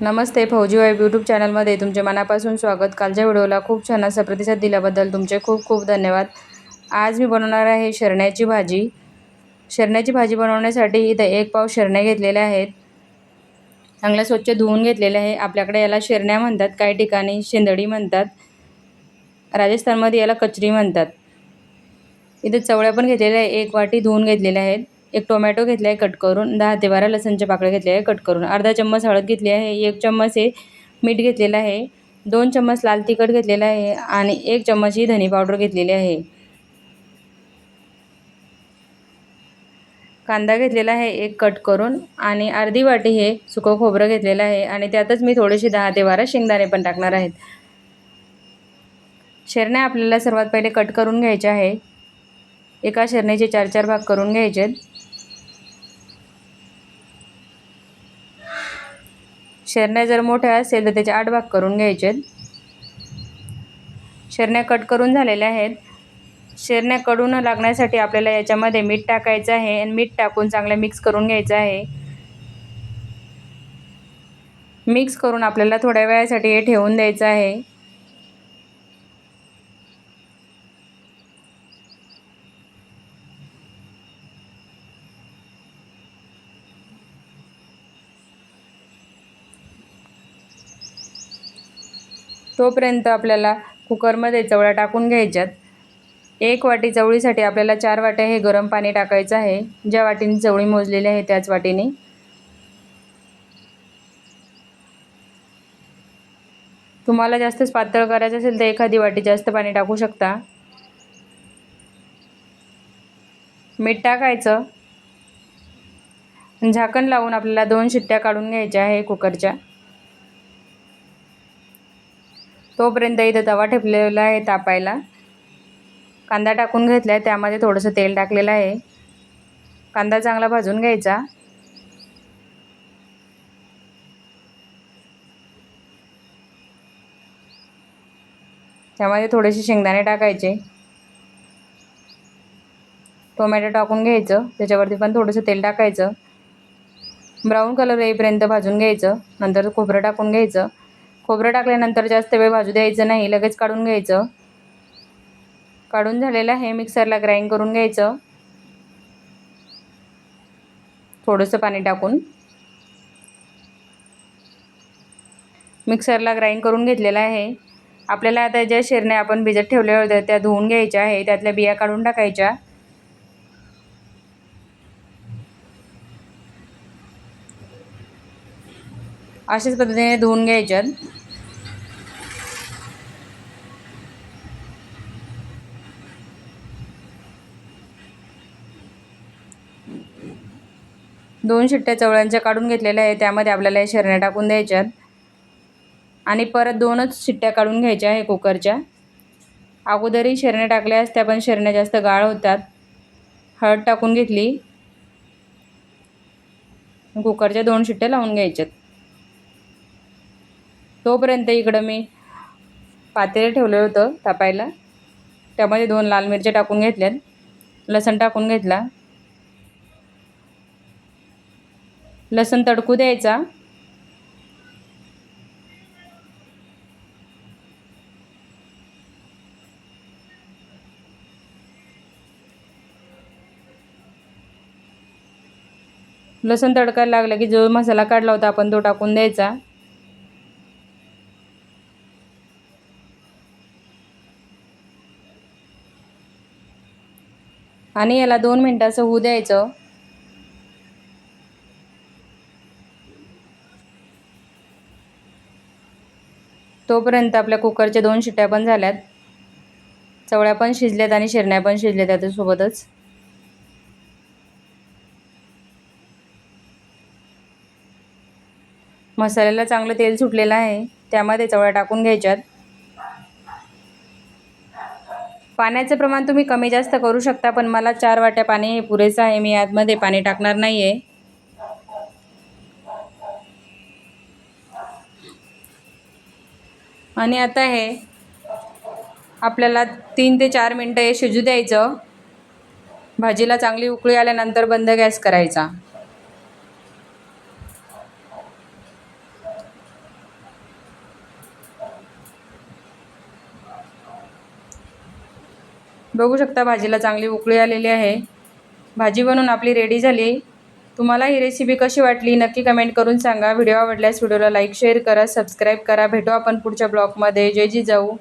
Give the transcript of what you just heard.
नमस्ते, फौजी vibe YouTube चॅनलमध्ये तुमचे मनापासून स्वागत। कालच्या व्हिडिओला खूप छान असा प्रतिसाद दिल्याबद्दल तुमचे खूप खूप धन्यवाद। आज मी बनवणार आहे शेरण्याची भाजी। शेरण्याची भाजी बनवण्यासाठी इथे 1 पाव शेरण्या घेतलेल्या आहेत। चांगल्या स्वच्छ धुवून घेतलेल्या आहे। आपल्याकडे याला शेरण्या म्हणतात, काही ठिकाणी शेंदडी म्हणतात, राजस्थानमध्ये याला कचरी म्हणतात। इथे चवळ्या पण घेतलेल्या आहे, 1 वाटी धुवून घेतलेल्या आहेत। 1 टोमॅटो घेतला आहे कट करून, 10 ते 12 लसणच्या पाकळ्या घेतल्या आहे कट करून, अर्धा चम्मच हळद घेतली आहे, 1 चम्मच मीठ घेतलेलं आहे, 2 चम्मच लाल तिखट घेतलेलं आहे आणि 1 चम्मच धनी पावडर घेतलेली आहे। कांदा घेतलेला आहे 1 कट करून आणि अर्धी वाटी हे सुकं खोबरं घेतलेलं आहे आणि त्यातच मी थोडेसे 10 ते 12 शेंगदाणे पण टाकणार आहेत। शेरण्या आपल्याला सर्वात पहिले कट करून घ्यायचे आहे। एका शेरण्याचे 4-4 भाग करून घ्यायचे। शेरण्या जर मोठ्या असेल तर त्याचे 8 भाग करून घ्यायचे। शेरण्या कट करून झालेल्या आहेत। शेरण्या कडू न लागण्यासाठी आपल्याला याच्यामध्ये मीठ टाकायचं आहे आणि मीठ टाकून चांगले मिक्स करून घ्यायचं आहे। मिक्स करून आपल्याला थोड्या वेळासाठी हे ठेवून द्यायचं आहे। तोपर्यंत आपल्याला कुकरमध्ये चवळ्या टाकून घ्यायच्यात। 1 वाटी चवळीसाठी आपल्याला 4 वाट्या हे गरम पाणी टाकायचं आहे। ज्या वाटीने चवळी मोजलेली आहे त्याच वाटीने। तुम्हाला जास्त पातळ करायचं असेल तर एखादी वाटी जास्त पाणी टाकू शकता। मीठ टाकायचं, झाकण लावून आपल्याला 2 शिट्ट्या काढून घ्यायच्या आहे कुकरच्या। तोपर्यंत इथे तवा ठेवलेला आहे तापायला। कांदा टाकून घेतलाय, त्यामध्ये थोडंसं तेल टाकलेलं आहे। कांदा चांगला भाजून घ्यायचा। त्यामध्ये थोडेसे शेंगदाणे टाकायचे। टोमॅटो टाकून घ्यायचं, त्याच्यावरती पण थोडंसं तेल टाकायचं। ब्राऊन कलर येईपर्यंत भाजून घ्यायचं। नंतर खोबरं टाकून घ्यायचं। खोबरं टाकल्यानंतर जास्त वेळ भाजू द्यायचं नाही, लगेच काढून घ्यायचं। काढून झालेलं आहे मिक्सरला ग्राइंड करून घ्यायचं थोडंसं पाणी टाकून। मिक्सरला ग्राइंड करून घेतलेला आहे। आपल्याला आता ज्या शेरण्या आपण भिजत ठेवल्या होत्या त्या धुवून घ्यायच्या आहे, त्यातल्या बिया काढून टाकायच्या। अशाच पद्धतीने धुवून घ्यायच्यात। दोन शिट्ट्या चवळ्यांच्या काढून घेतलेल्या आहे, त्यामध्ये आपल्याला शेरण्या टाकून द्यायच्यात आणि परत 2च शिट्ट्या काढून घ्यायच्या आहे कुकरच्या। अगोदरही शेरण्या टाकल्या असत्या पण शेरण्या जास्त गाळ होतात। हळद टाकून घेतली, कुकरच्या 2 शिट्ट्या लावून घ्यायच्यात। तोपर्यंत इकडं मी पातेलं ठेवलं होतं तापायला, त्यामध्ये 2 लाल मिरच्या टाकून घेतल्यात, लसूण टाकून घेतला। लसूण तडकू द्यायचा। लसूण तडकायला लागला की जो मसाला काढला होता आपण तो टाकून द्यायचा। आणि याला 2 मिनिटाचं होऊ द्यायचं। तोपर्यंत आपल्या कुकरच्या 2 शिट्ट्या पण झाल्यात, चवळ्या पण शिजल्यात आणि शेरण्या पण शिजल्यात त्याच्यासोबतच। मसाल्याला चांगलं तेल सुटलेलं आहे, त्यामध्ये चवळ्या टाकून घ्यायच्यात। पाण्याचं प्रमाण तुम्ही कमी जास्त करू शकता, पण मला 4 वाट्या पाणी हे पुरेसं आहे, मी यामध्ये पाणी टाकणार नाही आहे। आणि आता हे आपल्याला 3 ते 4 मिनिटं हे शिजू द्यायचं। भाजीला चांगली उकळी आल्यानंतर बंद गॅस करायचा। बघू शकता भाजीला चांगली उकळी आलेली आहे। भाजी बनवून आपली रेडी झाली। तुम्हाला ही रेसिपी कशी वाटली नक्की कमेंट करून सांगा। व्हिडिओ आवडल्यास व्हिडिओला लाईक शेअर करा, सबस्क्राईब करा। भेटू आपण पुढच्या ब्लॉगमध्ये। जय जिजाऊ।